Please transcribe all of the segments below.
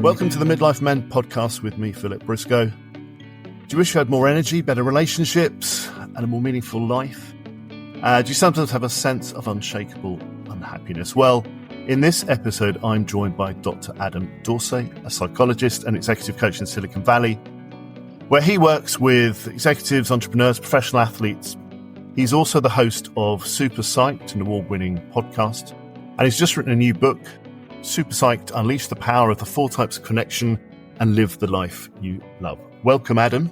Welcome to the Midlife Men podcast with me, Philip Briscoe. Do you wish you had more energy, better relationships, and a more meaningful life? Do you sometimes have a sense of unshakable unhappiness? Well, in this episode, I'm joined by Dr. Adam Dorsay, a psychologist and executive coach in Silicon Valley, where he works with executives, entrepreneurs, professional athletes. He's also the host of Super Psyched, an award-winning podcast, and he's just written a new book, Super Psyched, Unleash the Power of the 4 Types of Connection and Live the Life You Love. Welcome, Adam.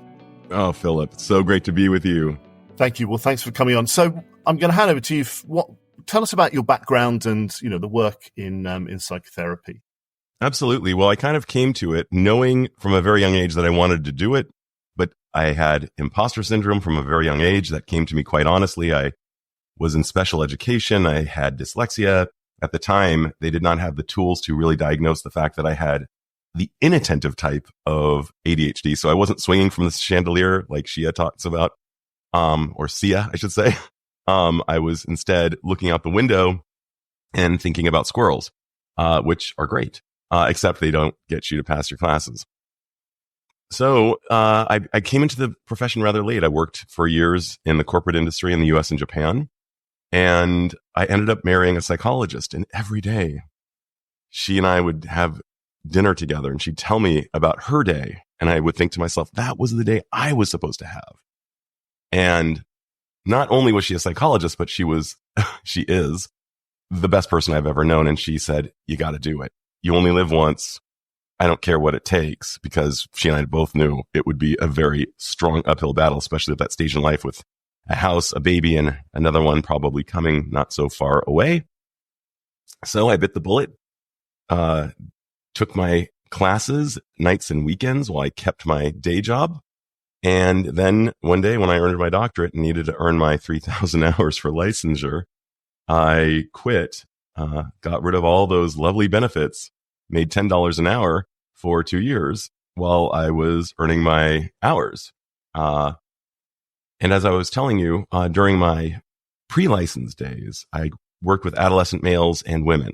Oh, Philip, it's so great to be with you. Thank you. Well, thanks for coming on. So I'm going to hand over to you. Tell us about your background and, the work in psychotherapy. Absolutely. Well, I kind of came to it knowing from a very young age that I wanted to do it, but I had imposter syndrome from a very young age. That came to me quite honestly. I was in special education. I had dyslexia. At the time, they did not have the tools to really diagnose the fact that I had the inattentive type of ADHD. So I wasn't swinging from the chandelier like Shia talks about, or Sia, I should say. I was instead looking out the window and thinking about squirrels, which are great, except they don't get you to pass your classes. So I came into the profession rather late. I worked for years in the corporate industry in the US and Japan. And I ended up marrying a psychologist, and every day she and I would have dinner together and she'd tell me about her day. And I would think to myself, that was the day I was supposed to have. And not only was she a psychologist, but she is the best person I've ever known. And she said, you got to do it. You only live once. I don't care what it takes, because she and I both knew it would be a very strong uphill battle, especially at that stage in life with a house, a baby, and another one probably coming not so far away. So I bit the bullet, took my classes nights and weekends while I kept my day job. And then one day when I earned my doctorate and needed to earn my 3,000 hours for licensure, I quit, got rid of all those lovely benefits, made $10 an hour for 2 years while I was earning my hours. And as I was telling you, during my pre-license days, I worked with adolescent males and women.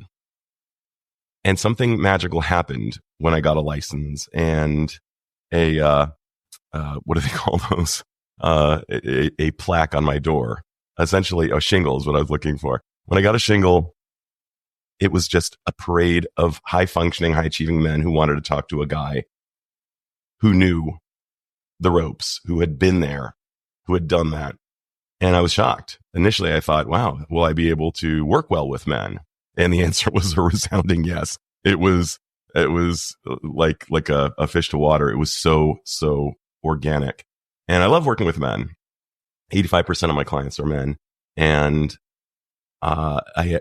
And something magical happened when I got a license and what do they call those? A plaque on my door. Essentially, a shingle is what I was looking for. When I got a shingle, it was just a parade of high-functioning, high-achieving men who wanted to talk to a guy who knew the ropes, who had been there, who had done that. And I was shocked. Initially, I thought, wow, will I be able to work well with men? And the answer was a resounding yes. It was like a fish to water. It was so organic. And I love working with men. 85% of my clients are men. And I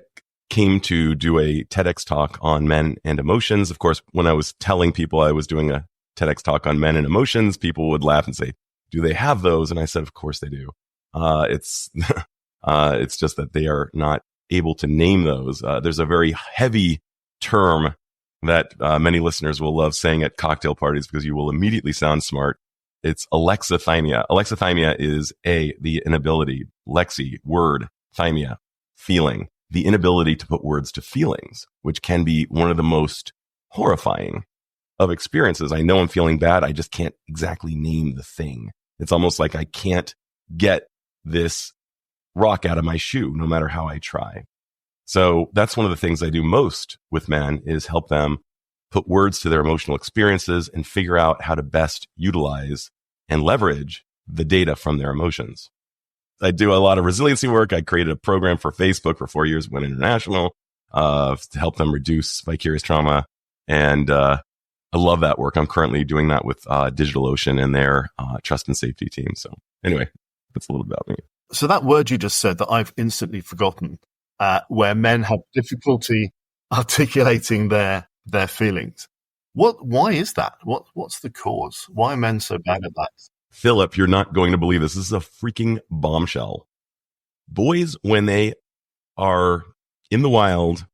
came to do a TEDx talk on men and emotions. Of course, when I was telling people I was doing a TEDx talk on men and emotions, people would laugh and say, do they have those? And I said, of course they do. It's just that they are not able to name those. There's a very heavy term that many listeners will love saying at cocktail parties because you will immediately sound smart. It's alexithymia. Alexithymia is the inability, lexi, word, thymia, feeling, the inability to put words to feelings, which can be one of the most horrifying of experiences. I know I'm feeling bad. I just can't exactly name the thing. It's almost like I can't get this rock out of my shoe, no matter how I try. So that's one of the things I do most with men is help them put words to their emotional experiences and figure out how to best utilize and leverage the data from their emotions. I do a lot of resiliency work. I created a program for Facebook for 4 years, went international, to help them reduce vicarious trauma. And, I love that work. I'm currently doing that with DigitalOcean and their trust and safety team. So anyway, that's a little about me. So that word you just said that I've instantly forgotten, where men have difficulty articulating their feelings. Why is that? What's the cause? Why are men so bad at that? Philip, you're not going to believe this. This is a freaking bombshell. Boys, when they are in the wild,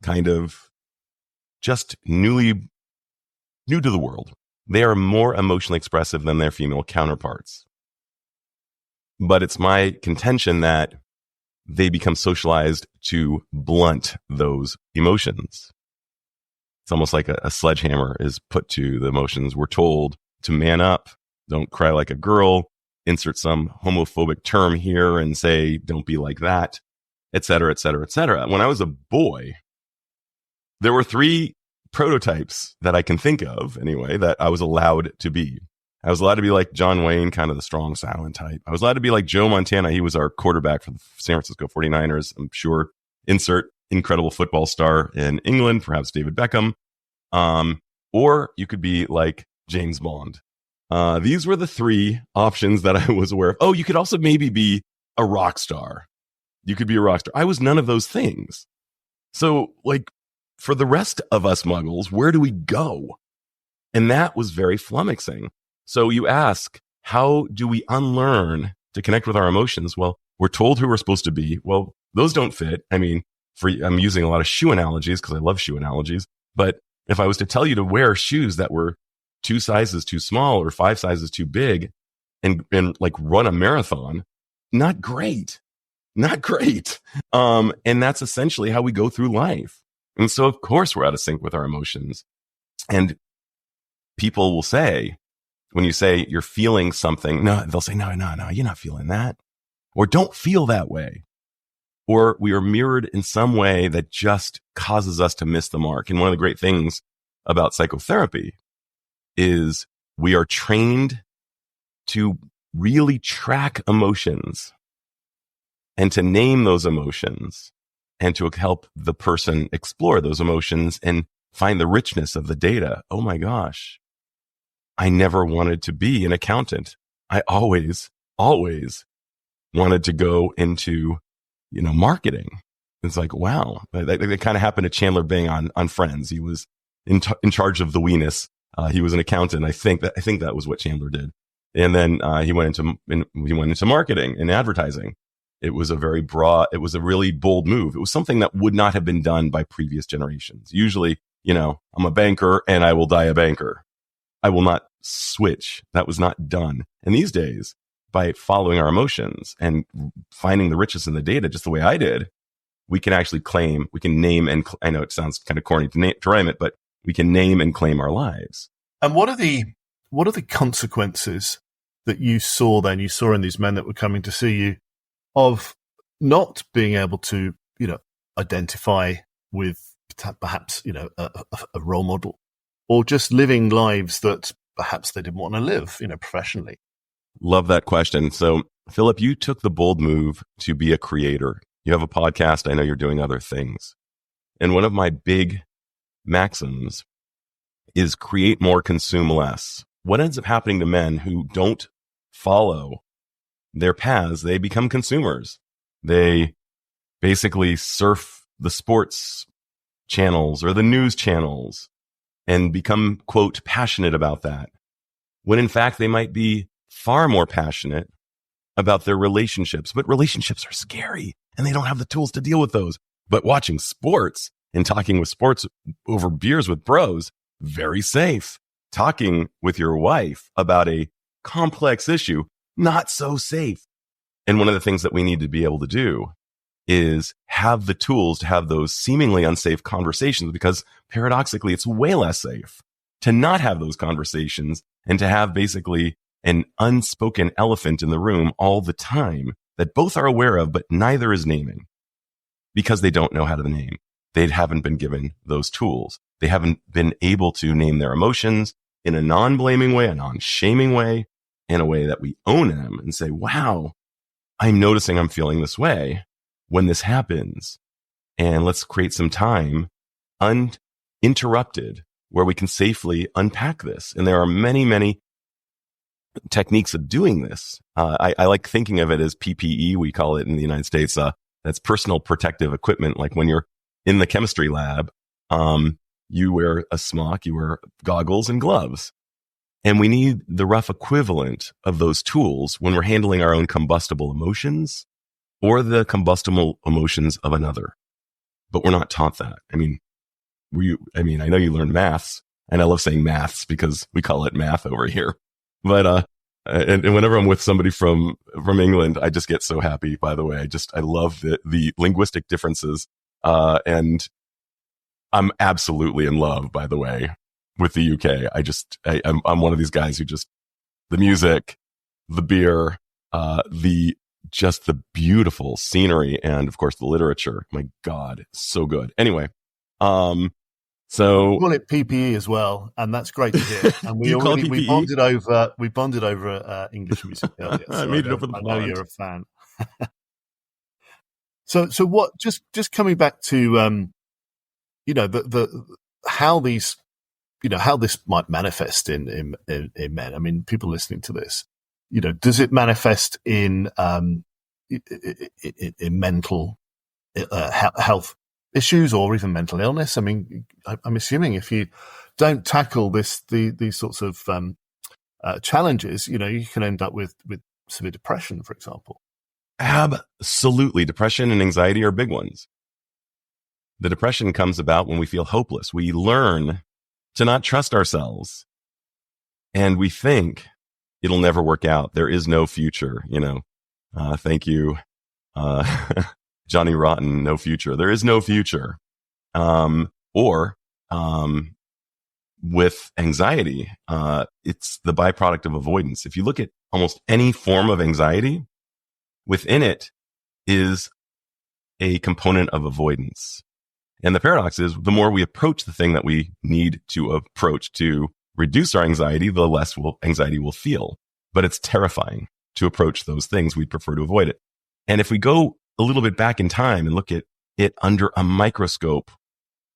kind of just new to the world, they are more emotionally expressive than their female counterparts. But it's my contention that they become socialized to blunt those emotions. It's almost like a sledgehammer is put to the emotions. We're told to man up, don't cry like a girl, insert some homophobic term here and say, don't be like that, et cetera, et cetera, et cetera. When I was a boy, there were 3 prototypes that I can think of anyway, that I was allowed to be. I was allowed to be like John Wayne, kind of the strong, silent type. I was allowed to be like Joe Montana. He was our quarterback for the San Francisco 49ers. I'm sure. Insert incredible football star in England, perhaps David Beckham. Or you could be like James Bond. These were the 3 options that I was aware of. Oh, you could also maybe be a rock star. You could be a rock star. I was none of those things. So like for the rest of us muggles, where do we go? And that was very flummoxing. So you ask, how do we unlearn to connect with our emotions? Well, we're told who we're supposed to be. Well, those don't fit. I mean, I'm using a lot of shoe analogies because I love shoe analogies. But if I was to tell you to wear shoes that were 2 sizes too small or 5 sizes too big and like run a marathon, not great. Not great. And that's essentially how we go through life. And so, of course, we're out of sync with our emotions. And people will say, when you say you're feeling something, no, they'll say, no, you're not feeling that. Or don't feel that way. Or we are mirrored in some way that just causes us to miss the mark. And one of the great things about psychotherapy is we are trained to really track emotions and to name those emotions and to help the person explore those emotions and find the richness of the data. Oh my gosh. I never wanted to be an accountant. I always wanted to go into, marketing. It's like, wow. That kind of happened to Chandler Bing on Friends. He was in charge of the weenus. He was an accountant. I think that was what Chandler did. And then he went into marketing and advertising. It was a really bold move. It was something that would not have been done by previous generations. Usually, I'm a banker and I will die a banker. I will not switch. That was not done. And these days, by following our emotions and finding the richness in the data, just the way I did, we can actually name and I know it sounds kind of corny to rhyme it, but we can name and claim our lives. And what are the consequences that you saw in these men that were coming to see you of not being able to, identify with perhaps, a role model, or just living lives that perhaps they didn't want to live, professionally? Love that question. So, Philip, you took the bold move to be a creator. You have a podcast. I know you're doing other things. And one of my big maxims is create more, consume less. What ends up happening to men who don't follow their paths, they become consumers. They basically surf the sports channels or the news channels and become, quote, passionate about that. When in fact, they might be far more passionate about their relationships. But relationships are scary and they don't have the tools to deal with those. But watching sports and talking with sports over beers with bros, very safe. Talking with your wife about a complex issue, not so safe. And one of the things that we need to be able to do is have the tools to have those seemingly unsafe conversations, because paradoxically, it's way less safe to not have those conversations and to have basically an unspoken elephant in the room all the time that both are aware of, but neither is naming because they don't know how to name. They haven't been given those tools. They haven't been able to name their emotions in a non-blaming way, a non-shaming way, in a way that we own them and say, wow, I'm noticing I'm feeling this way when this happens. And let's create some time uninterrupted where we can safely unpack this. And there are many, many techniques of doing this. I like thinking of it as PPE, we call it in the United States. That's personal protective equipment. Like when you're in the chemistry lab, you wear a smock, you wear goggles and gloves. And we need the rough equivalent of those tools when we're handling our own combustible emotions or the combustible emotions of another. But we're not taught that. I know you learned maths, and I love saying maths because we call it math over here. But, and whenever I'm with somebody from England, I just get so happy, by the way. I love the linguistic differences. And I'm absolutely in love, by the way, with the UK. I'm one of these guys who just, the music, the beer, the beautiful scenery, and of course the literature. My God, so good. Anyway, so call it PPE as well, and that's great to hear. And do you call it we PPE? bonded over English music earlier. I So made it over the I know pond. you're a fan. So what? Just coming back to the how these how this might manifest in men. I mean, people listening to this, does it manifest in mental health issues or even mental illness? I mean, I'm assuming if you don't tackle these sorts of challenges, you can end up with severe depression, for example. Absolutely. Depression and anxiety are big ones. The depression comes about when we feel hopeless. We learn to not trust ourselves, and we think it'll never work out. There is no future, thank you. Johnny Rotten, no future. There is no future. With anxiety, it's the byproduct of avoidance. If you look at almost any form of anxiety, within it is a component of avoidance. And the paradox is the more we approach the thing that we need to approach to reduce our anxiety, the less anxiety will feel. But it's terrifying to approach those things. We'd prefer to avoid it. And if we go a little bit back in time and look at it under a microscope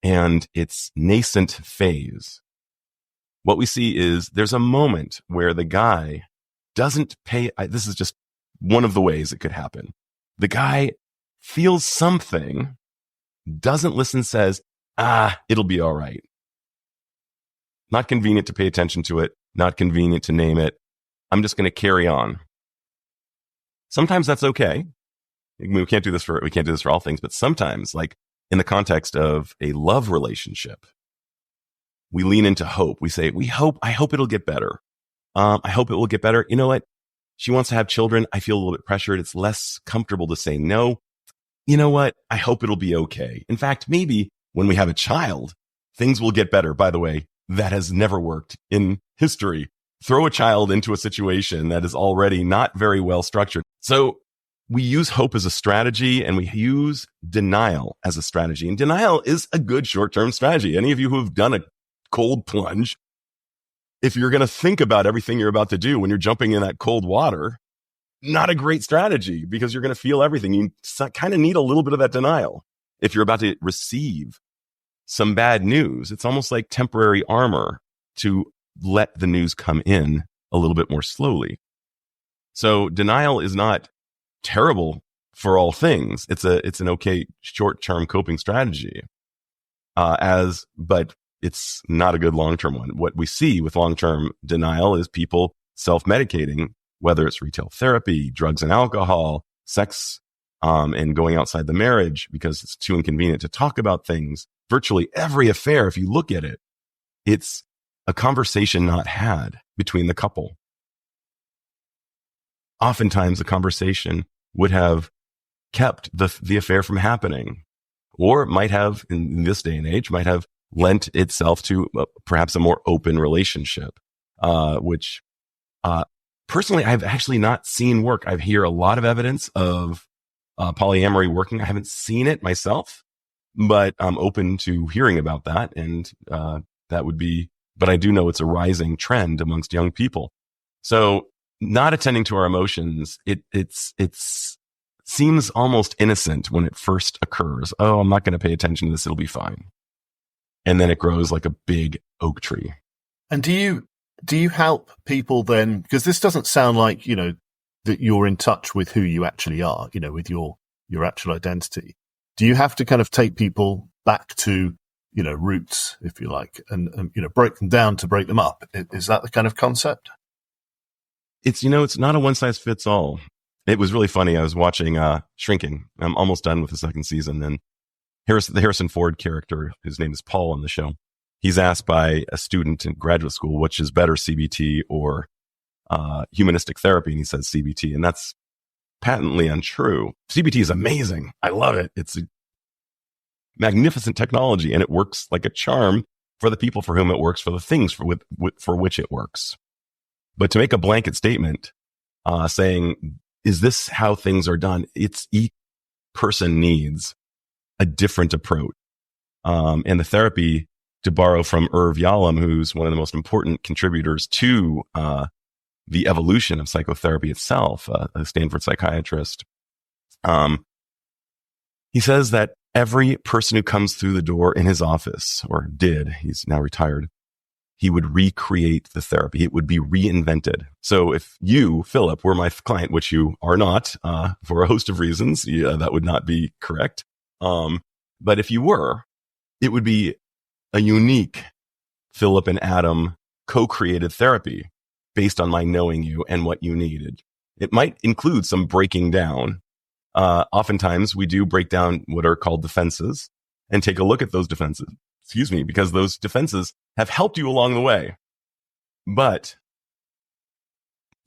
and its nascent phase, what we see is there's a moment where the guy doesn't pay. This is just one of the ways it could happen. The guy feels something, doesn't listen, says, it'll be all right. Not convenient to pay attention to it, not convenient to name it. I'm just going to carry on. Sometimes that's okay. We can't do this for all things, but sometimes, like in the context of a love relationship, we lean into hope. We say, I hope it'll get better. I hope it will get better. You know what? She wants to have children. I feel a little bit pressured. It's less comfortable to say no. You know what? I hope it'll be okay. In fact, maybe when we have a child, things will get better. By the way, that has never worked in history. Throw a child into a situation that is already not very well structured. So we use hope as a strategy, and we use denial as a strategy. And denial is a good short-term strategy. Any of you who have done a cold plunge, if you're going to think about everything you're about to do when you're jumping in that cold water, not a great strategy, because you're going to feel everything. You kind of need a little bit of that denial. If you're about to receive some bad news, it's almost like temporary armor to let the news come in a little bit more slowly. So denial is not terrible for all things. It's an okay short-term coping strategy, but it's not a good long-term one. What we see with long-term denial is people self-medicating, whether it's retail therapy, drugs and alcohol, sex, and going outside the marriage because it's too inconvenient to talk about things. Virtually every affair, if you look at it, it's a conversation not had between the couple. Oftentimes, the conversation would have kept the affair from happening, or might have, in this day and age, might have lent itself to perhaps a more open relationship, which personally I've actually not seen work. I hear a lot of evidence of polyamory working. I haven't seen it myself, but I'm open to hearing about that, and that would be. But I do know it's a rising trend amongst young people. So not attending to our emotions, it's seems almost innocent when it first occurs. Oh, I'm not going to pay attention to this. It'll be fine. And then it grows like a big oak tree. And do you help people then? Because this doesn't sound like, that you're in touch with who you actually are, with your actual identity. Do you have to kind of take people back to, roots, if you like, and break them down to break them up? Is that the kind of concept? It's not a one size fits all. It was really funny. I was watching Shrinking. I'm almost done with the second season. And the Harrison Ford character, his name is Paul on the show, he's asked by a student in graduate school, which is better, CBT or humanistic therapy? And he says CBT. And that's patently untrue. CBT is amazing. I love it. magnificent technology, and it works like a charm for the people for whom it works, for the things for which it works. But to make a blanket statement saying, is this how things are done? It's each person needs a different approach. And the therapy, to borrow from Irv Yalom, who's one of the most important contributors to the evolution of psychotherapy itself, a Stanford psychiatrist, he says that every person who comes through the door in his office, or did, he's now retired, he would recreate the therapy. It would be reinvented. So if you, Philip, were my client, which you are not, for a host of reasons, that would not be correct. But if you were, it would be a unique Philip and Adam co-created therapy based on my knowing you and what you needed. It might include some breaking down. Oftentimes we do break down what are called defenses and take a look at those defenses, because those defenses have helped you along the way. But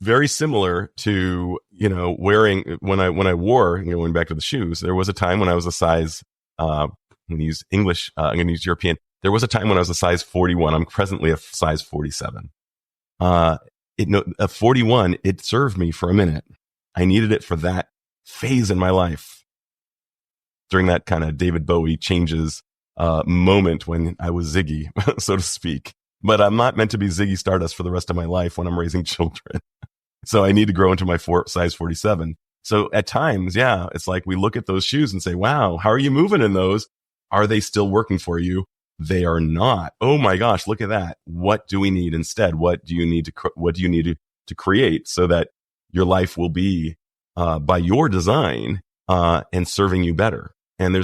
very similar to, wearing, when I wore, going back to the shoes, there was a time when I was a size, I'm going to use English, I'm going to use European. There was a time when I was a size 41. I'm presently a size 47. A 41, it served me for a minute. I needed it for that phase in my life during that kind of David Bowie changes moment when I was Ziggy, so to speak. But I'm not meant to be Ziggy Stardust for the rest of my life when I'm raising children. So I need to grow into my size 47. So at times, yeah, it's like we look at those shoes and say, wow, how are you moving in those? Are they still working for you? They are not. Oh my gosh, look at that. What do we need instead? What do you need to create so that your life will be by your design and serving you better? And there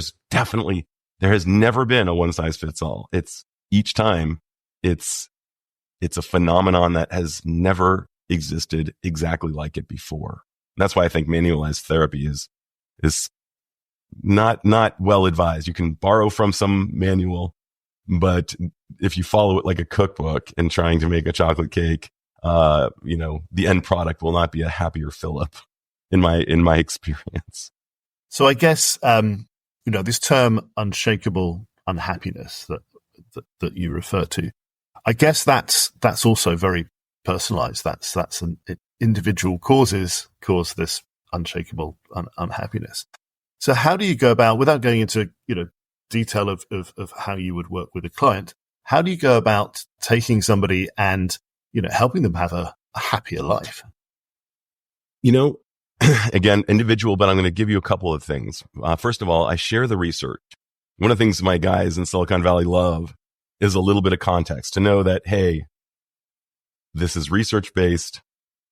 has never been a one size fits all. It's each time it's a phenomenon that has never existed exactly like it before. That's why I think manualized therapy is not well advised. You can borrow from some manual, but if you follow it like a cookbook and trying to make a chocolate cake, the end product will not be a happier Philip in my experience. So I guess, this term unshakable unhappiness that you refer to, I guess that's also very personalized. That's an individual cause this unshakable unhappiness. So how do you go about, without going into, detail of how you would work with a client, how do you go about taking somebody and, helping them have a happier life? Again, individual, but I'm going to give you a couple of things. First of all, I share the research. One of the things my guys in Silicon Valley love is a little bit of context to know that, hey, this is research-based.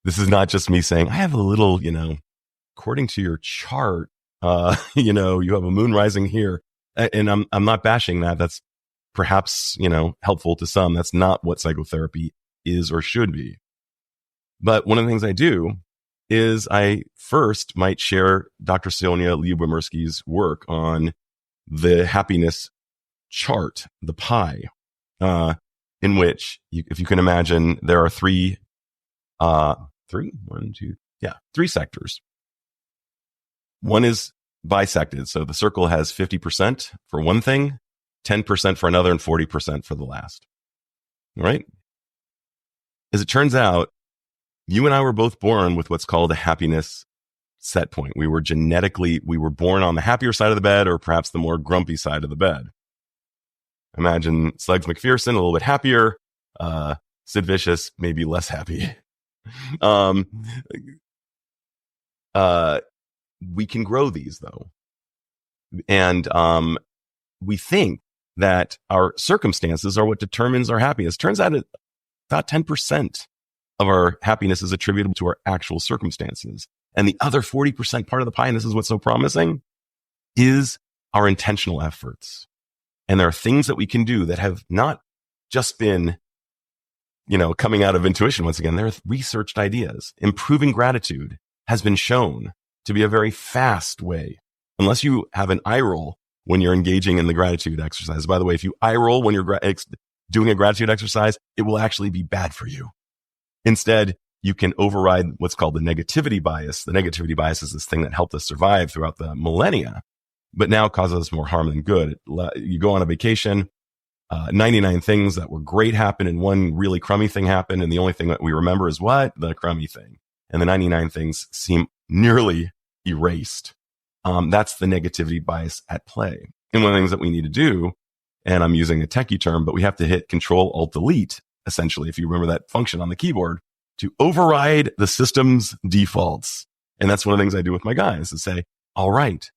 This is not just me saying, I have a little, according to your chart, you have a moon rising here. And I'm not bashing that. That's perhaps, helpful to some. That's not what psychotherapy is or should be. But one of the things I do is I first might share Dr. Sonia Lyubomirsky's work on the happiness chart, the pie, in which, if you can imagine, there are three sectors. One is bisected. So the circle has 50% for one thing, 10% for another, and 40% for the last. All right? As it turns out, you and I were both born with what's called a happiness set point. We were born on the happier side of the bed, or perhaps the more grumpy side of the bed. Imagine Slugs McPherson, a little bit happier, Sid Vicious, maybe less happy. We can grow these though. And we think that our circumstances are what determines our happiness. Turns out about 10% of our happiness is attributable to our actual circumstances. And the other 40% part of the pie, and this is what's so promising, is our intentional efforts. And there are things that we can do that have not just been, coming out of intuition. Once again, there are researched ideas. Improving gratitude has been shown to be a very fast way, unless you have an eye roll when you're engaging in the gratitude exercise. By the way, if you eye roll when you're doing a gratitude exercise, it will actually be bad for you. Instead, you can override what's called the negativity bias. The negativity bias is this thing that helped us survive throughout the millennia. but now causes us more harm than good. You go on a vacation, 99 things that were great happen and one really crummy thing happened. And the only thing that we remember is what? The crummy thing. And the 99 things seem nearly erased. That's the negativity bias at play. And one of the things that we need to do, and I'm using a techie term, but we have to hit Control-Alt-Delete, essentially, if you remember that function on the keyboard, to override the system's defaults. And that's one of the things I do with my guys is say, all right,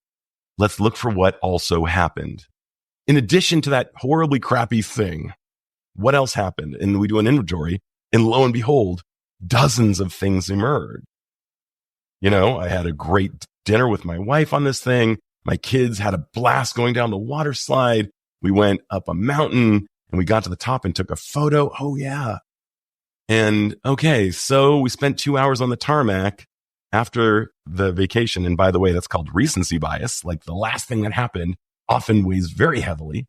let's look for what also happened. In addition to that horribly crappy thing, what else happened? And we do an inventory, and lo and behold, dozens of things emerge. I had a great dinner with my wife on this thing. My kids had a blast going down the water slide. We went up a mountain and we got to the top and took a photo. Oh yeah. And okay, so we spent 2 hours on the tarmac after the vacation. And by the way, that's called recency bias. Like the last thing that happened often weighs very heavily.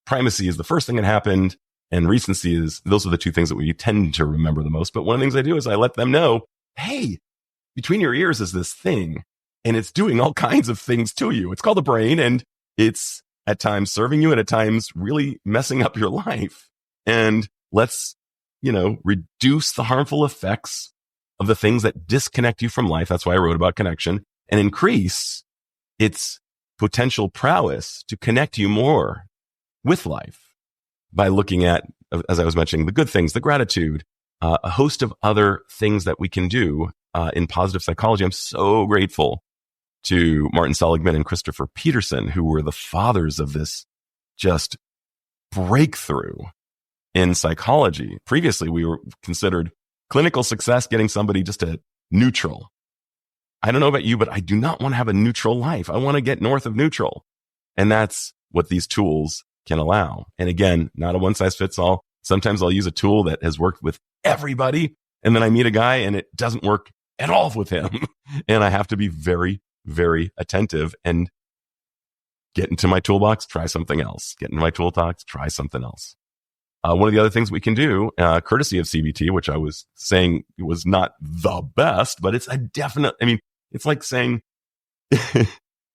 Primacy is the first thing that happened, and recency is, those are the two things that we tend to remember the most. But one of the things I do is I let them know, hey, between your ears is this thing, and it's doing all kinds of things to you. It's called the brain, and it's at times serving you and at times really messing up your life. And let's, reduce the harmful effects of the things that disconnect you from life. That's why I wrote about connection, and increase its potential prowess to connect you more with life by looking at, as I was mentioning, the good things, the gratitude, a host of other things that we can do in positive psychology. I'm so grateful to Martin Seligman and Christopher Peterson, who were the fathers of this just breakthrough in psychology. Previously, we were considered clinical success getting somebody just to neutral. I don't know about you, but I do not want to have a neutral life. I want to get north of neutral. And that's what these tools can allow. And again, not a one size fits all. Sometimes I'll use a tool that has worked with everybody, and then I meet a guy and it doesn't work at all with him. And I have to be very, very attentive and get into my toolbox, try something else. Get into my toolbox, try something else. One of the other things we can do, courtesy of CBT, which I was saying was not the best, but it's a definite, it's like saying,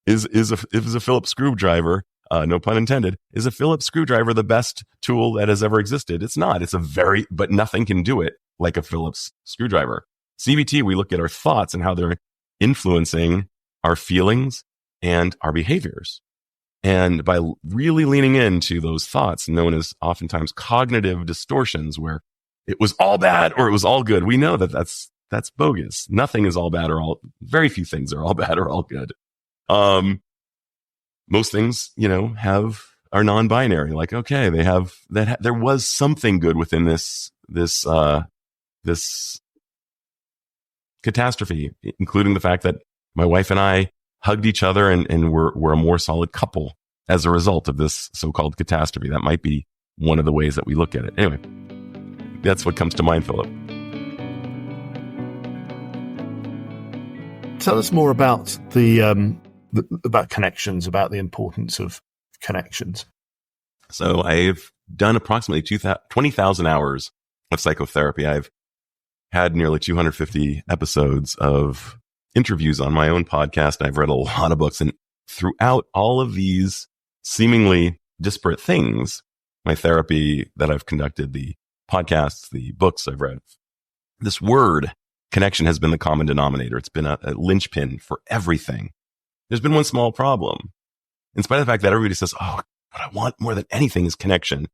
is a Phillips screwdriver, no pun intended, is a Phillips screwdriver the best tool that has ever existed? It's not. But nothing can do it like a Phillips screwdriver. CBT, we look at our thoughts and how they're influencing our feelings and our behaviors. And by really leaning into those thoughts, known as oftentimes cognitive distortions, where it was all bad or it was all good, we know that that's bogus. Nothing is all bad or very few things are all bad or all good. Most things, are non-binary. Like, okay, they have that. There was something good within this catastrophe, including the fact that my wife and I hugged each other and we're a more solid couple as a result of this so-called catastrophe. That might be one of the ways that we look at it. Anyway, that's what comes to mind, Philip. Tell us more about about connections, about the importance of connections. So I've done approximately 20,000 hours of psychotherapy. I've had nearly 250 episodes of interviews on my own podcast. I've read a lot of books, and throughout all of these seemingly disparate things, my therapy that I've conducted, the podcasts, the books I've read, this word connection has been the common denominator. It's been a linchpin for everything. There's been one small problem. In spite of the fact that everybody says, oh, what I want more than anything is connection,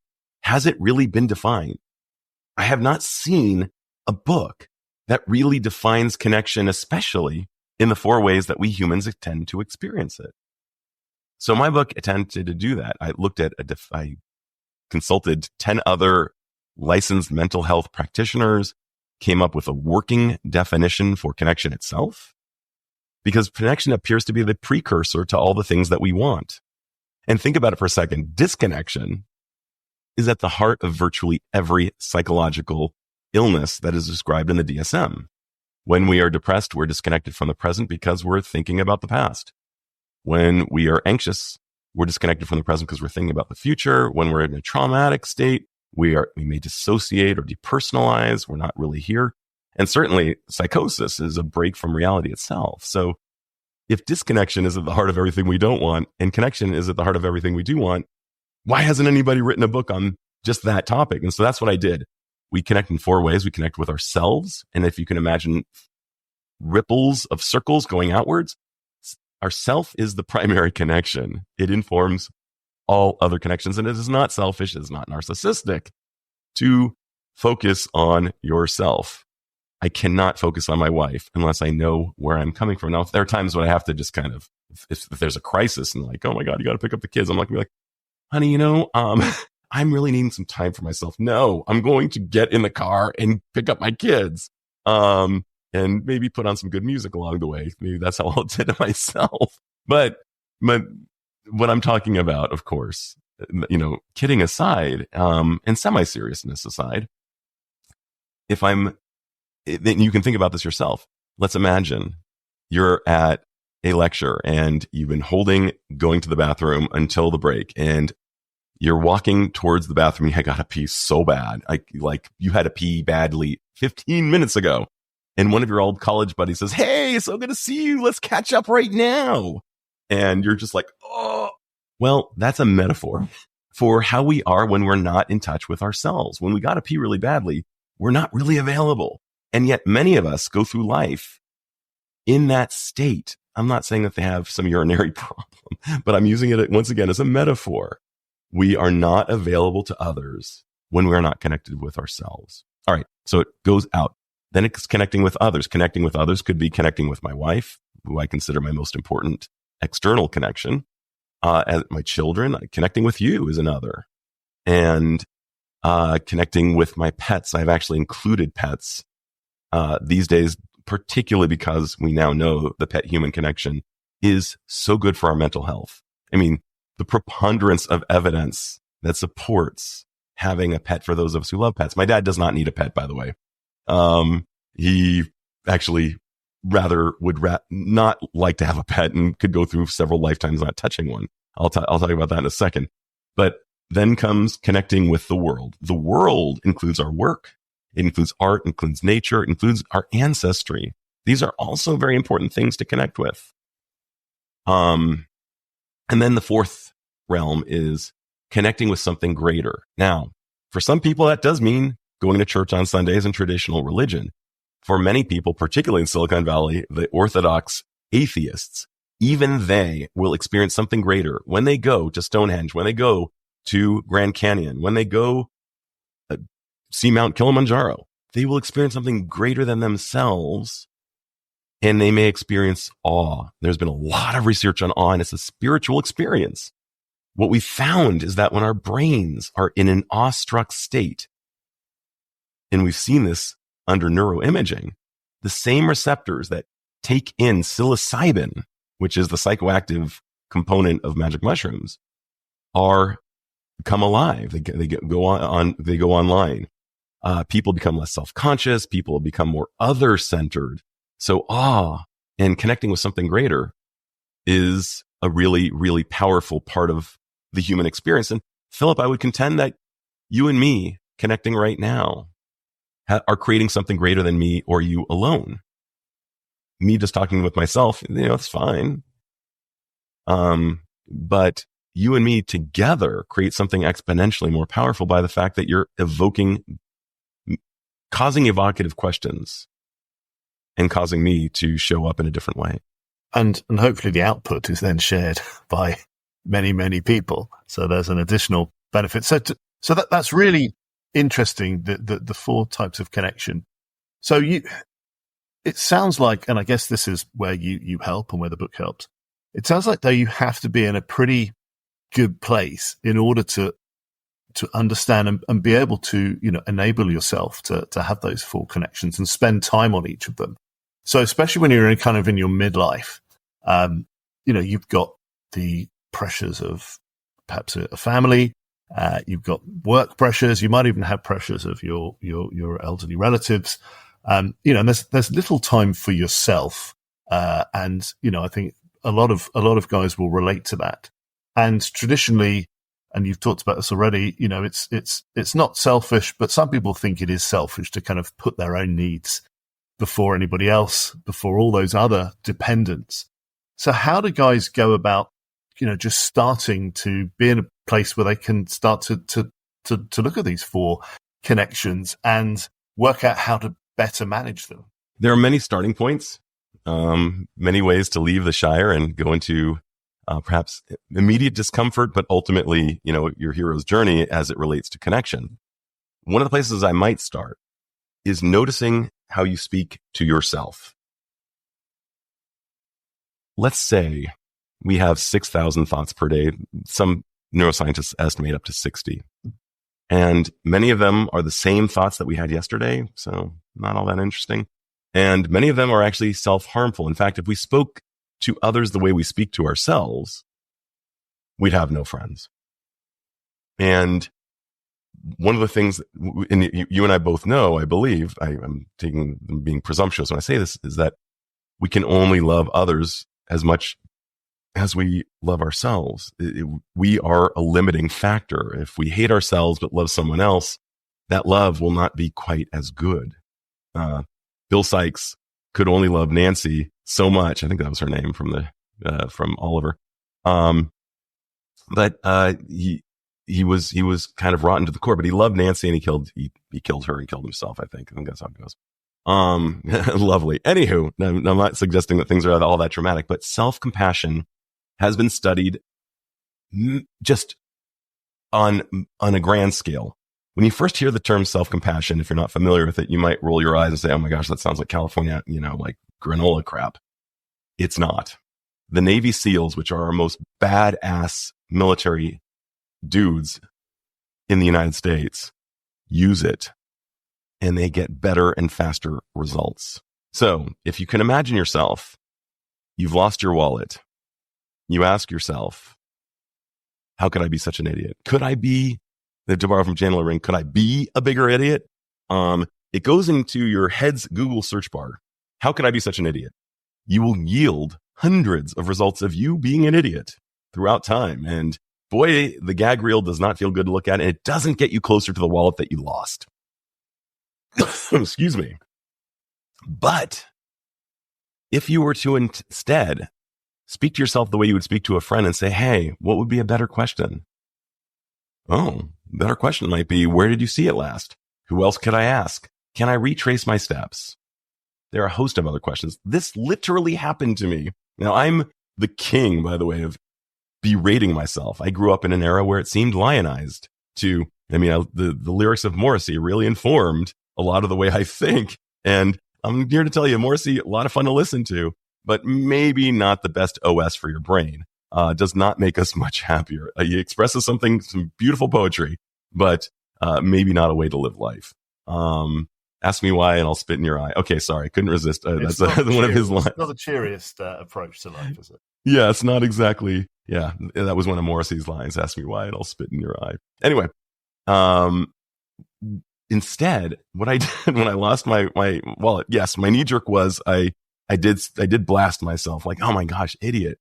has it really been defined? I have not seen a book that really defines connection, especially in the 4 ways that we humans tend to experience it. So my book attempted to do that. I consulted 10 other licensed mental health practitioners, came up with a working definition for connection itself, because connection appears to be the precursor to all the things that we want. And think about it for a second. Disconnection is at the heart of virtually every psychological illness that is described in the DSM. When we are depressed, we're disconnected from the present because we're thinking about the past. When we are anxious, we're disconnected from the present because we're thinking about the future. When we're in a traumatic state, we may dissociate or depersonalize. We're not really here. And certainly psychosis is a break from reality itself. So if disconnection is at the heart of everything we don't want and connection is at the heart of everything we do want, why hasn't anybody written a book on just that topic? And so that's what I did. We connect in 4 ways. We connect with ourselves. And if you can imagine ripples of circles going outwards, our self is the primary connection. It informs all other connections. And it is not selfish. It is not narcissistic to focus on yourself. I cannot focus on my wife unless I know where I'm coming from. Now, there are times when I have to just kind of, if there's a crisis and like, oh my God, you got to pick up the kids. I'm like, honey, I'm really needing some time for myself. No, I'm going to get in the car and pick up my kids. And maybe put on some good music along the way. Maybe that's how I'll do to myself. But what I'm talking about, of course, kidding aside, and semi-seriousness aside, then you can think about this yourself. Let's imagine you're at a lecture and you've been going to the bathroom until the break, and you're walking towards the bathroom. I gotta pee so bad. Like you had to pee badly 15 minutes ago. And one of your old college buddies says, hey, so good to see you. Let's catch up right now. And you're just like, oh, well, that's a metaphor for how we are when we're not in touch with ourselves. When we got to pee really badly, we're not really available. And yet many of us go through life in that state. I'm not saying that they have some urinary problem, but I'm using it once again as a metaphor. We are not available to others when we're not connected with ourselves. All right. So it goes out. Then it's connecting with others. Connecting with others could be connecting with my wife, who I consider my most important external connection. As my children, connecting with you is another. And connecting with my pets. I've actually included pets these days, particularly because we now know the pet-human connection is so good for our mental health. I mean, the preponderance of evidence that supports having a pet for those of us who love pets. My dad does not need a pet, by the way. He actually would not like to have a pet and could go through several lifetimes not touching one. I'll talk about that in a second. But then comes connecting with the world. The world includes our work. It includes art, includes nature, it includes our ancestry. These are also very important things to connect with. And then the fourth realm is connecting with something greater. Now, for some people, that does mean going to church on Sundays and traditional religion. For many people, particularly in Silicon Valley, the orthodox atheists, even they will experience something greater when they go to Stonehenge, when they go to Grand Canyon, when they go see Mount Kilimanjaro. They will experience something greater than themselves, and they may experience awe. There's been a lot of research on awe, and it's a spiritual experience. What we found is that when our brains are in an awestruck state, and we've seen this under neuroimaging, the same receptors that take in psilocybin, which is the psychoactive component of magic mushrooms, come alive. They go online. People become less self-conscious. People become more other-centered. So awe and connecting with something greater is a really, really powerful part of the human experience. And Philip, I would contend that you and me connecting right now are creating something greater than me or you alone. Me just talking with myself, it's fine. But you and me together create something exponentially more powerful by the fact that you're causing evocative questions and causing me to show up in a different way. And hopefully the output is then shared by many, many people. So there's an additional benefit. So that's really interesting, the four types of connection. So it sounds like, and I guess this is where you help and where the book helps. It sounds like though you have to be in a pretty good place in order to understand and be able to, enable yourself to have those full connections and spend time on each of them. So especially when you're in your midlife, you've got the pressures of perhaps a family, you've got work pressures, you might even have pressures of your elderly relatives. And there's little time for yourself. And I think a lot of guys will relate to that. And traditionally, and you've talked about this already, it's not selfish, but some people think it is selfish to kind of put their own needs before anybody else, before all those other dependents. So how do guys go about, just starting to be in a place where they can start to look at these 4 connections and work out how to better manage them? There are many starting points, many ways to leave the Shire and go into perhaps immediate discomfort, but ultimately, your hero's journey as it relates to connection. One of the places I might start is noticing how you speak to yourself. Let's say we have 6,000 thoughts per day. Some neuroscientists estimate up to 60. And many of them are the same thoughts that we had yesterday, so not all that interesting. And many of them are actually self-harmful. In fact, if we spoke to others the way we speak to ourselves, we'd have no friends. And one of the things, and you and I both know, I believe, I'm being presumptuous when I say this, is that we can only love others as much as we love ourselves. We are a limiting factor. If we hate ourselves but love someone else, that love will not be quite as good. Bill Sykes could only love Nancy so much. I think that was her name from Oliver. But he was kind of rotten to the core, but he loved Nancy and he killed her and killed himself. I think that's how it goes. Lovely. Anywho, I'm not suggesting that things are all that dramatic, but self-compassion has been studied just on a grand scale. When you first hear the term self-compassion, if you're not familiar with it, you might roll your eyes and say, oh my gosh, that sounds like California, like granola crap. It's not. The Navy SEALs, which are our most badass military dudes in the United States, use it and they get better and faster results. So if you can imagine yourself, you've lost your wallet. You ask yourself, how could I be such an idiot? Could I be, to borrow from Chandler Ring, could I be a bigger idiot? It goes into your head's Google search bar. How could I be such an idiot? You will yield hundreds of results of you being an idiot throughout time. And boy, the gag reel does not feel good to look at. And it doesn't get you closer to the wallet that you lost. Excuse me. But if you were to instead speak to yourself the way you would speak to a friend and say, hey, what would be a better question? Oh, better question might be, where did you see it last? Who else could I ask? Can I retrace my steps? There are a host of other questions. This literally happened to me. Now, I'm the king, by the way, of berating myself. I grew up in an era where it seemed lionized the lyrics of Morrissey really informed a lot of the way I think. And I'm here to tell you, Morrissey, a lot of fun to listen to, but maybe not the best OS for your brain. Does not make us much happier. He expresses some beautiful poetry, but maybe not a way to live life. Ask me why and I'll spit in your eye. Okay, sorry, couldn't resist. That's one of his lines. It's not the cheeriest approach to life, is it? Yeah, it's not exactly. Yeah, that was one of Morrissey's lines. Ask me why and I'll spit in your eye. Anyway, instead, what I did when I lost my wallet, yes, my knee jerk was I did blast myself like, oh my gosh, idiot.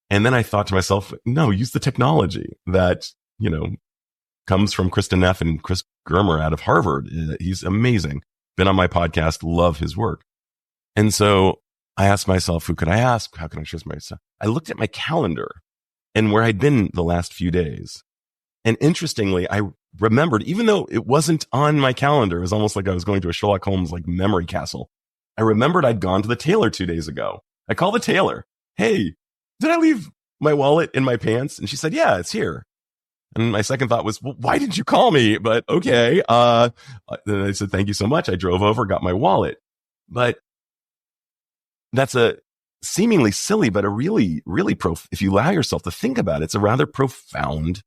And then I thought to myself, no, use the technology that, comes from Kristen Neff and Chris Germer out of Harvard. He's amazing. Been on my podcast, love his work. And so I asked myself, who could I ask? How can I trust myself? I looked at my calendar and where I'd been the last few days. And interestingly, I remembered, even though it wasn't on my calendar, it was almost like I was going to a Sherlock Holmes like memory castle. I remembered I'd gone to the tailor 2 days ago. I called the tailor. Hey, did I leave my wallet in my pants? And she said, yeah, it's here. And my second thought was, well, why didn't you call me? But okay. Then I said, thank you so much. I drove over, got my wallet. But that's a seemingly silly, but a really, really if you allow yourself to think about it, it's a rather profound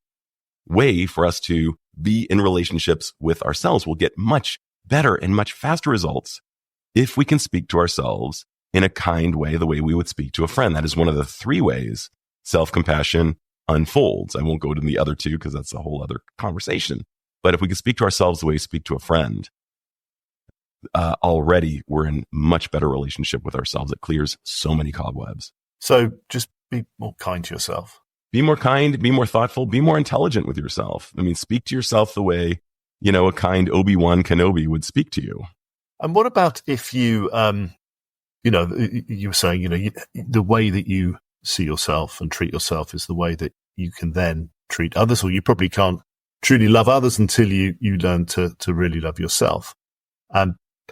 way for us to be in relationships with ourselves. We'll get much better and much faster results if we can speak to ourselves in a kind way, the way we would speak to a friend. That is one of the 3 ways self-compassion unfolds. I won't go to the other 2 because that's a whole other conversation. But if we can speak to ourselves the way we speak to a friend, already we're in much better relationship with ourselves. It clears so many cobwebs. So just be more kind to yourself. Be more kind, be more thoughtful, be more intelligent with yourself. I mean, speak to yourself the way, a kind Obi-Wan Kenobi would speak to you. And what about if you, you were saying, the way that you see yourself and treat yourself is the way that you can then treat others, or you probably can't truly love others until you learn to really love yourself. I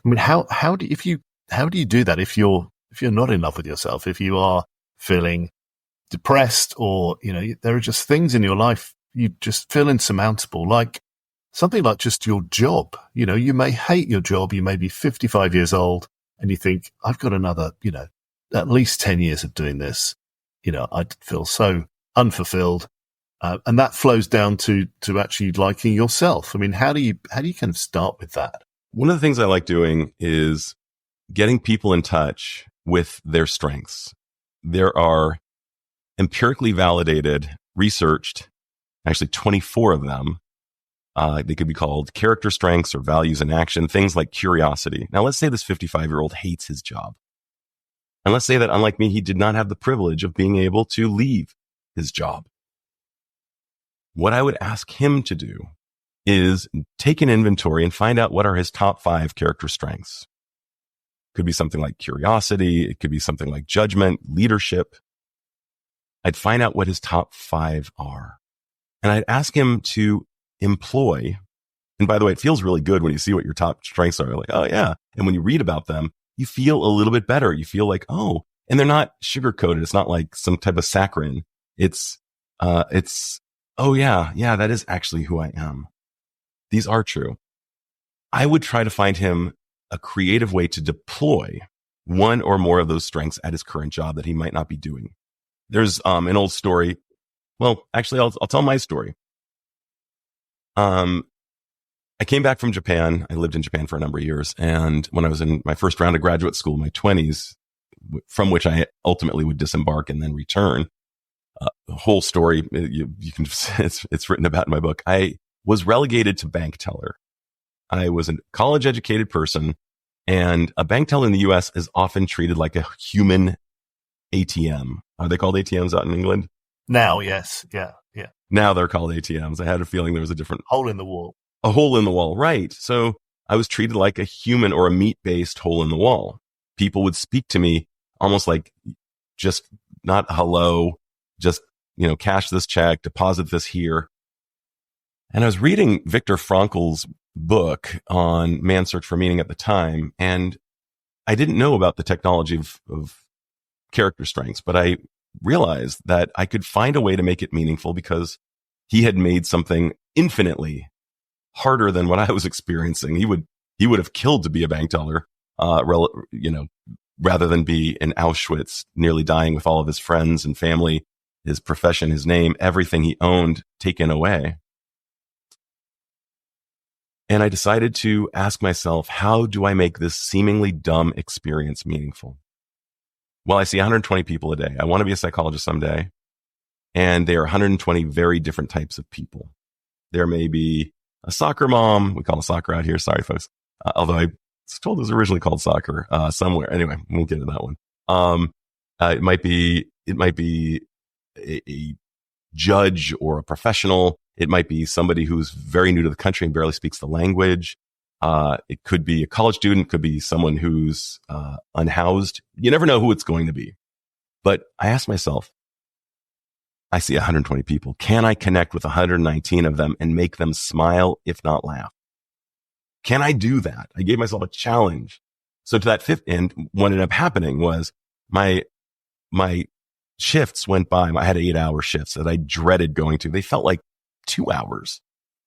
mean, how do you do that if you're not in love with yourself, if you are feeling depressed, or, there are just things in your life you just feel insurmountable, like something like just your job. You may hate your job. You may be 55 years old and you think, I've got another, at least 10 years of doing this. I'd feel so unfulfilled. And that flows down to actually liking yourself. I mean, how do you kind of start with that? One of the things I like doing is getting people in touch with their strengths. There are empirically validated, researched, actually 24 of them. They could be called character strengths or values in action, things like curiosity. Now, let's say this 55-year-old hates his job. And let's say that, unlike me, he did not have the privilege of being able to leave his job. What I would ask him to do is take an inventory and find out what are his top 5 character strengths. Could be something like curiosity. It could be something like judgment, leadership. I'd find out what his top 5 are. And I'd ask him to employ. And by the way, it feels really good when you see what your top strengths are. Like, oh yeah. And when you read about them, you feel a little bit better. You feel like, oh, and they're not sugar coated. It's not like some type of saccharin. It's, oh yeah, that is actually who I am. These are true. I would try to find him a creative way to deploy one or more of those strengths at his current job that he might not be doing. There's an old story. Well, actually, I'll tell my story. I came back from Japan. I lived in Japan for a number of years. And when I was in my first round of graduate school, my 20s, from which I ultimately would disembark and then return, the whole story, you can, it's written about in my book. I was relegated to bank teller. I was a college educated person, and a bank teller in the US is often treated like a human ATM. Are they called ATMs out in England? Now, yes. Yeah. Now they're called ATMs. I had a feeling there was a different hole in the wall. A hole in the wall, right. So I was treated like a human or a meat-based hole in the wall. People would speak to me almost like just not hello, just, cash this check, deposit this here. And I was reading Viktor Frankl's book on Man's Search for Meaning at the time, and I didn't know about the technology of character strengths, but I realized that I could find a way to make it meaningful because he had made something infinitely harder than what I was experiencing. He would have killed to be a bank teller, rather than be in Auschwitz, nearly dying with all of his friends and family, his profession, his name, everything he owned taken away. And I decided to ask myself, how do I make this seemingly dumb experience meaningful? Well, I see 120 people a day. I want to be a psychologist someday. And there are 120 very different types of people. There may be a soccer mom. We call it soccer out here. Sorry, folks. Although I was told it was originally called soccer somewhere. Anyway, we'll get into that one. It might be a judge or a professional. It might be somebody who's very new to the country and barely speaks the language. It could be a college student, could be someone who's unhoused. You never know who it's going to be. But I asked myself, I see 120 people. Can I connect with 119 of them and make them smile, if not laugh? Can I do that? I gave myself a challenge. So to that fifth end, what ended up happening was my shifts went by. I had 8-hour shifts that I dreaded going to. They felt like 2 hours.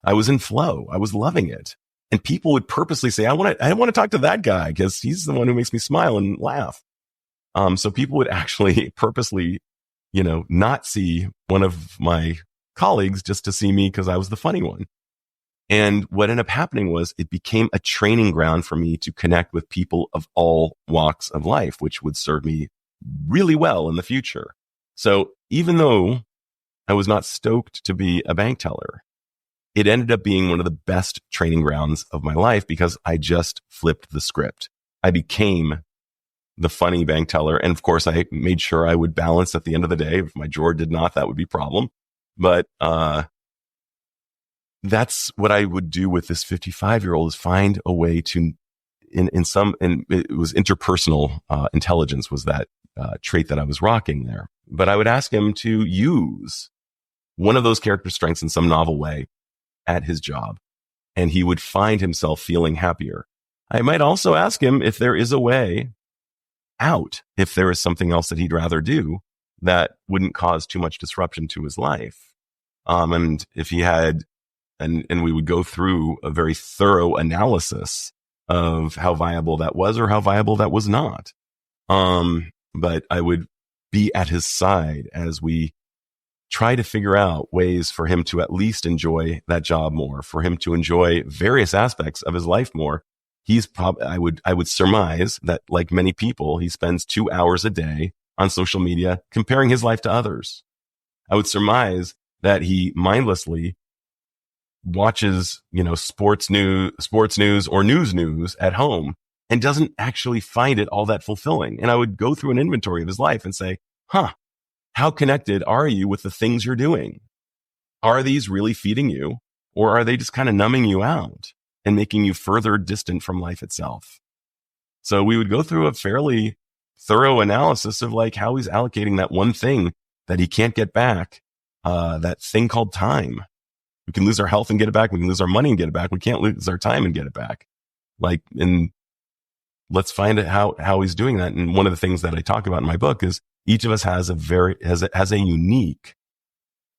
I was in flow. I was loving it. And people would purposely say, I want to talk to that guy because he's the one who makes me smile and laugh. So people would actually purposely, not see one of my colleagues just to see me because I was the funny one. And what ended up happening was it became a training ground for me to connect with people of all walks of life, which would serve me really well in the future. So even though I was not stoked to be a bank teller, it ended up being one of the best training grounds of my life because I just flipped the script. I became the funny bank teller. And of course, I made sure I would balance at the end of the day. If my drawer did not, that would be a problem. But that's what I would do with this 55-year-old is find a way to, and it was interpersonal intelligence was that trait that I was rocking there. but I would ask him to use one of those character strengths in some novel way at his job, and he would find himself feeling happier. I might also ask him if there is a way out, if there is something else that he'd rather do that wouldn't cause too much disruption to his life. And if he had, and we would go through a very thorough analysis of how viable that was or how viable that was not. But I would be at his side as we try to figure out ways for him to at least enjoy that job more, for him to enjoy various aspects of his life more. He's probably, I would surmise that, like many people, he spends 2 hours a day on social media comparing his life to others. I would surmise that he mindlessly watches, sports news or news at home and doesn't actually find it all that fulfilling. And I would go through an inventory of his life and say, how connected are you with the things you're doing? Are these really feeding you, or are they just kind of numbing you out and making you further distant from life itself? So we would go through a fairly thorough analysis of like how he's allocating that one thing that he can't get back, that thing called time. We can lose our health and get it back. We can lose our money and get it back. We can't lose our time and get it back. And let's find out how he's doing that. And one of the things that I talk about in my book is each of us has a unique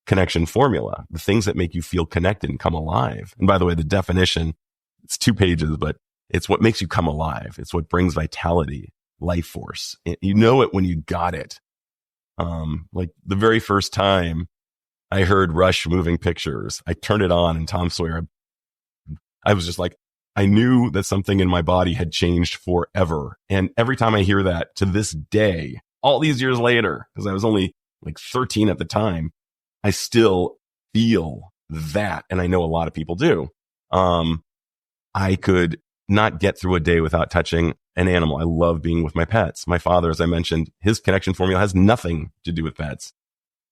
connection formula, the things that make you feel connected and come alive. And by the way, the definition, it's 2 pages, but it's what makes you come alive. It's what brings vitality, life force. You know it when you got it. Like the very first time I heard Rush Moving Pictures, I turned it on and Tom Sawyer, I was just like, I knew that something in my body had changed forever. And every time I hear that to this day, all these years later, because I was only like 13 at the time, I still feel that. And I know a lot of people do. I could not get through a day without touching an animal. I love being with my pets. My father, as I mentioned, his connection formula has nothing to do with pets.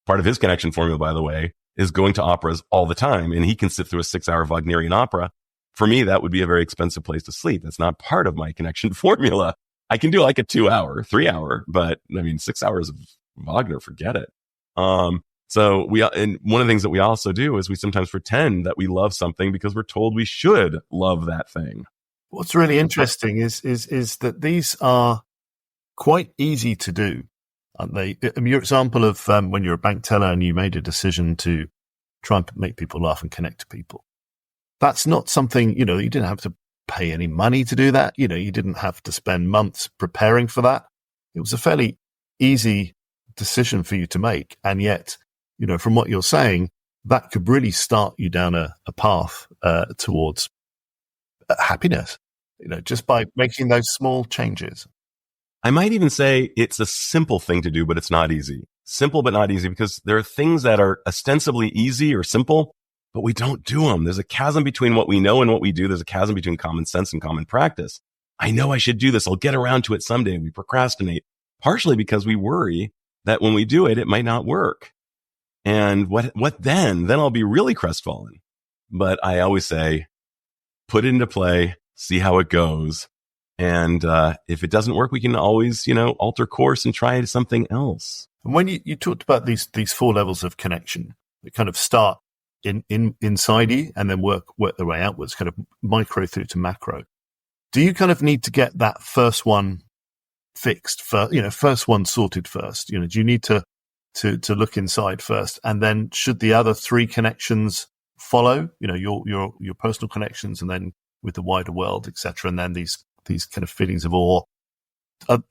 Part of his connection formula, by the way, is going to operas all the time. And he can sit through a 6-hour Wagnerian opera. For me, that would be a very expensive place to sleep. That's not part of my connection formula. I can do like a 2-hour, 3-hour, but 6 hours of Wagner, forget it. And one of the things that we also do is we sometimes pretend that we love something because we're told we should love that thing. What's really interesting is that these are quite easy to do, aren't they? Your example of when you're a bank teller and you made a decision to try and make people laugh and connect to people. That's not something, you didn't have to pay any money to do that. You didn't have to spend months preparing for that. It was a fairly easy decision for you to make. And yet, from what you're saying, that could really start you down a path towards happiness, just by making those small changes. I might even say it's a simple thing to do, but it's not easy. Simple, but not easy, because there are things that are ostensibly easy or simple, but we don't do them. There's a chasm between what we know and what we do. There's a chasm between common sense and common practice. I know I should do this. I'll get around to it someday. We procrastinate, partially because we worry that when we do it, it might not work. And what then? Then I'll be really crestfallen. But I always say, put it into play, see how it goes. And if it doesn't work, we can always, alter course and try something else. And when you talked about these 4 levels of connection that kind of start inside you and then work their way outwards, kind of micro through to macro. Do you kind of need to get that first one fixed first, first one sorted first? Do you need to look inside first, and then should the other 3 connections follow? Your personal connections, and then with the wider world, etc. And then these kind of feelings of awe.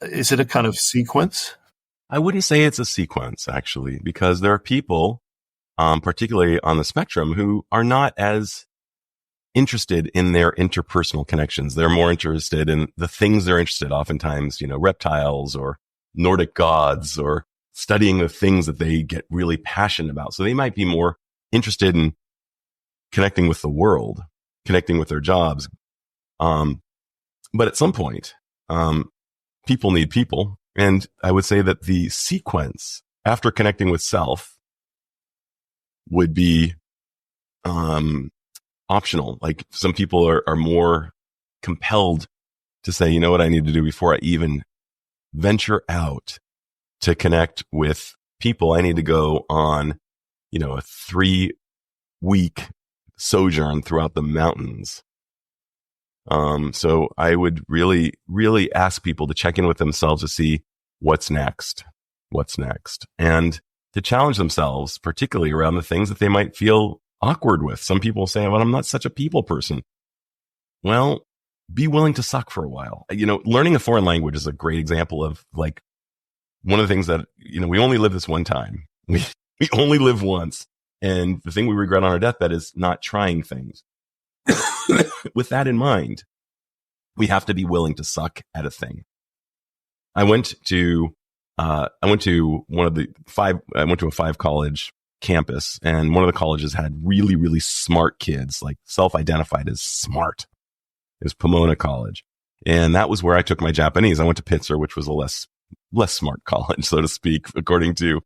Is it a kind of sequence? I wouldn't say it's a sequence, actually, because there are people, particularly on the spectrum, who are not as interested in their interpersonal connections. They're more interested in the things they're interested, oftentimes, reptiles or Nordic gods, or studying the things that they get really passionate about. So they might be more interested in connecting with the world, connecting with their jobs. But at some point, people need people. And I would say that the sequence after connecting with self would be optional. Like some people are more compelled to say, you know what I need to do before I even venture out to connect with people, I need to go on, a 3-week sojourn throughout the mountains. So I would really, really ask people to check in with themselves to see what's next, and to challenge themselves, particularly around the things that they might feel awkward with. Some people say, well, I'm not such a people person. Well, be willing to suck for a while. Learning a foreign language is a great example of like one of the things that, we only live this one time. We only live once. And the thing we regret on our deathbed is not trying things. With that in mind, we have to be willing to suck at a thing. I went to a 5-college campus, and one of the colleges had really, really smart kids, like self-identified as smart. It was Pomona College. And that was where I took my Japanese. I went to Pitzer, which was a less smart college, so to speak, according to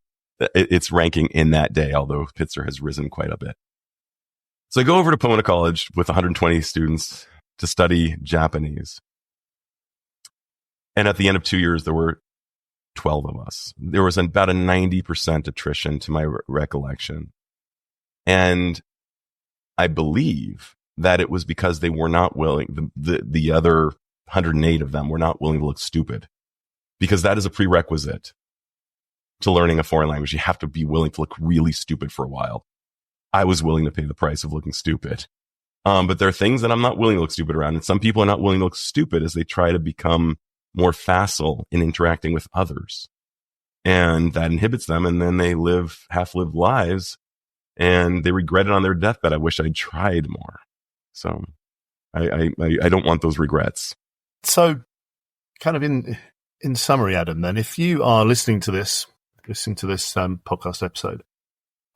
its ranking in that day, although Pitzer has risen quite a bit. So I go over to Pomona College with 120 students to study Japanese. And at the end of 2 years, there were 12 of us. There was about a 90% attrition to my recollection. And I believe that it was because they were not willing, the other 108 of them were not willing to look stupid. Because that is a prerequisite to learning a foreign language. You have to be willing to look really stupid for a while. I was willing to pay the price of looking stupid. But there are things that I'm not willing to look stupid around. And some people are not willing to look stupid as they try to become more facile in interacting with others. And that inhibits them. And then they live half-lived lives and they regret it on their deathbed. I wish I'd tried more. So I don't want those regrets. So kind of in summary, Adam, then, if you are listening to this podcast episode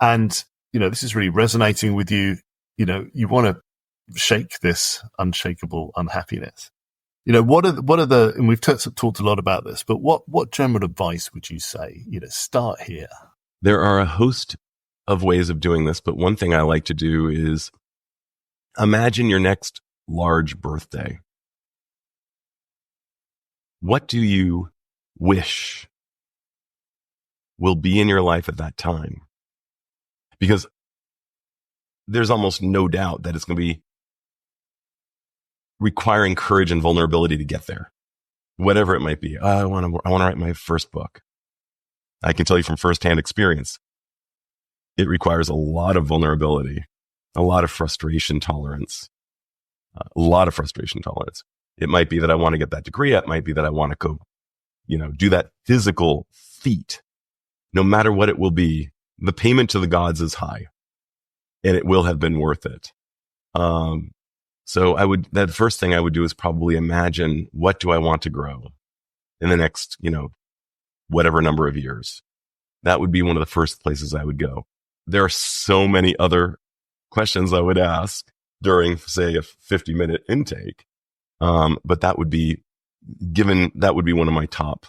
and, this is really resonating with you, you want to shake this unshakable unhappiness. What are the, and we've talked a lot about this, but what general advice would you say? Start here. There are a host of ways of doing this, but one thing I like to do is imagine your next large birthday. What do you wish will be in your life at that time? Because there's almost no doubt that it's going to be requiring courage and vulnerability to get there, whatever it might be. I want to write my first book. I can tell you from firsthand experience, it requires a lot of vulnerability, a lot of frustration tolerance, It might be that I want to get that degree. It might be that I want to go, do that physical feat. No matter what it will be, the payment to the gods is high, and it will have been worth it. So that first thing I would do is probably imagine, what do I want to grow in the next, whatever number of years? That would be one of the first places I would go. There are so many other questions I would ask during, say, a 50-minute intake. But that would be one of my top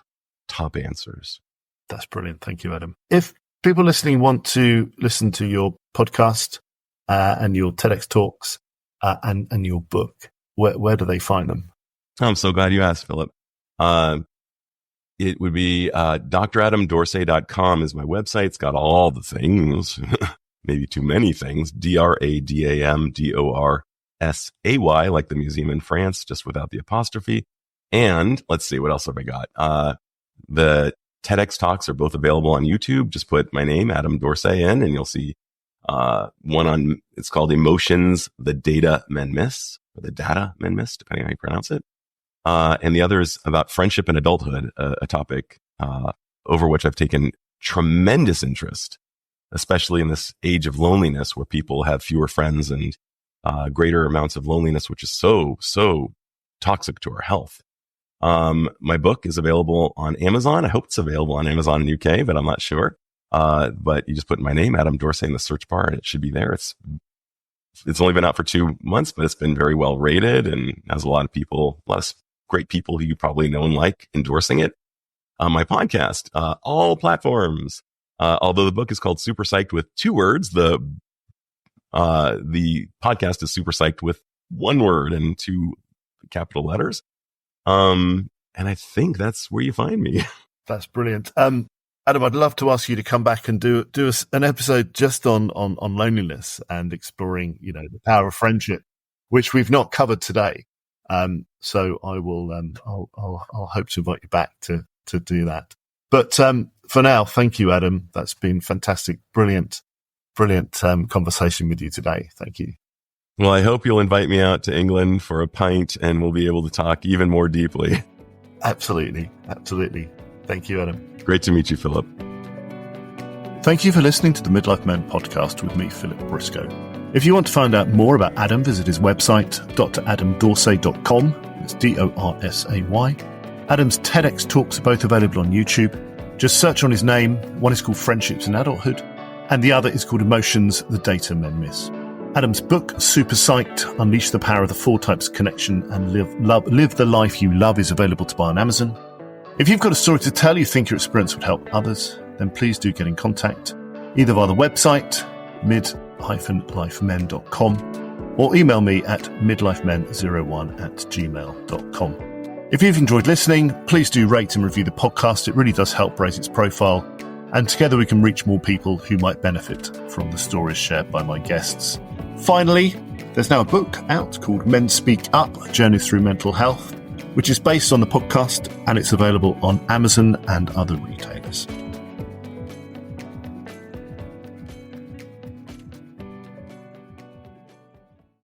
answers. That's brilliant. Thank you, Adam. If people listening want to listen to your podcast, and your TEDx talks, and your book, where do they find them? I'm so glad you asked, Philip. It would be, dradamdorsay.com is my website. It's got all the things, maybe too many things. DRADAMDORSAY, like the museum in France, just without the apostrophe. And let's see, what else have I got? The TEDx talks are both available on YouTube. Just put my name, Adam Dorsay, in, and you'll see one it's called Emotions, the Data Men Miss, or the Data Men Miss, depending on how you pronounce it. And the other is about friendship and adulthood, a topic over which I've taken tremendous interest, especially in this age of loneliness where people have fewer friends and greater amounts of loneliness, which is so toxic to our health. My book is available on Amazon. I hope it's available on Amazon in UK, but I'm not sure. But you just put my name, Adam Dorsay, in the search bar, and it should be there. It's only been out for 2 months, but it's been very well rated and has a lot of great people who you probably know and like endorsing it. My podcast, all platforms. Although the book is called Super Psyched with 2 words, the podcast is Super Psyched with 1 word and 2 capital letters. And I think that's where you find me. That's brilliant. Adam, I'd love to ask you to come back and do an episode just on loneliness and exploring, the power of friendship, which we've not covered today. So I will, I'll hope to invite you back to do that. But for now, thank you, Adam. That's been fantastic, brilliant conversation with you today. Thank you. Well, I hope you'll invite me out to England for a pint and we'll be able to talk even more deeply. Absolutely. Thank you, Adam. Great to meet you, Philip. Thank you for listening to the Midlife Men podcast with me, Philip Briscoe. If you want to find out more about Adam, visit his website, dradamdorsay.com. It's Dorsay. Adam's TEDx talks are both available on YouTube. Just search on his name. One is called Friendships in Adulthood, and the other is called Emotions, the Data Men Miss. Adam's book, Super Psyched, Unleash the Power of the 4 Types of Connection and Live the Life You Love, is available to buy on Amazon. If you've got a story to tell you think your experience would help others, then please do get in contact, either via the website, mid-lifemen.com, or email me at midlifemen01@gmail.com. If you've enjoyed listening, please do rate and review the podcast. It really does help raise its profile, and together we can reach more people who might benefit from the stories shared by my guests. Finally, there's now a book out called Men Speak Up, A Journey Through Mental Health, which is based on the podcast, and it's available on Amazon and other retailers.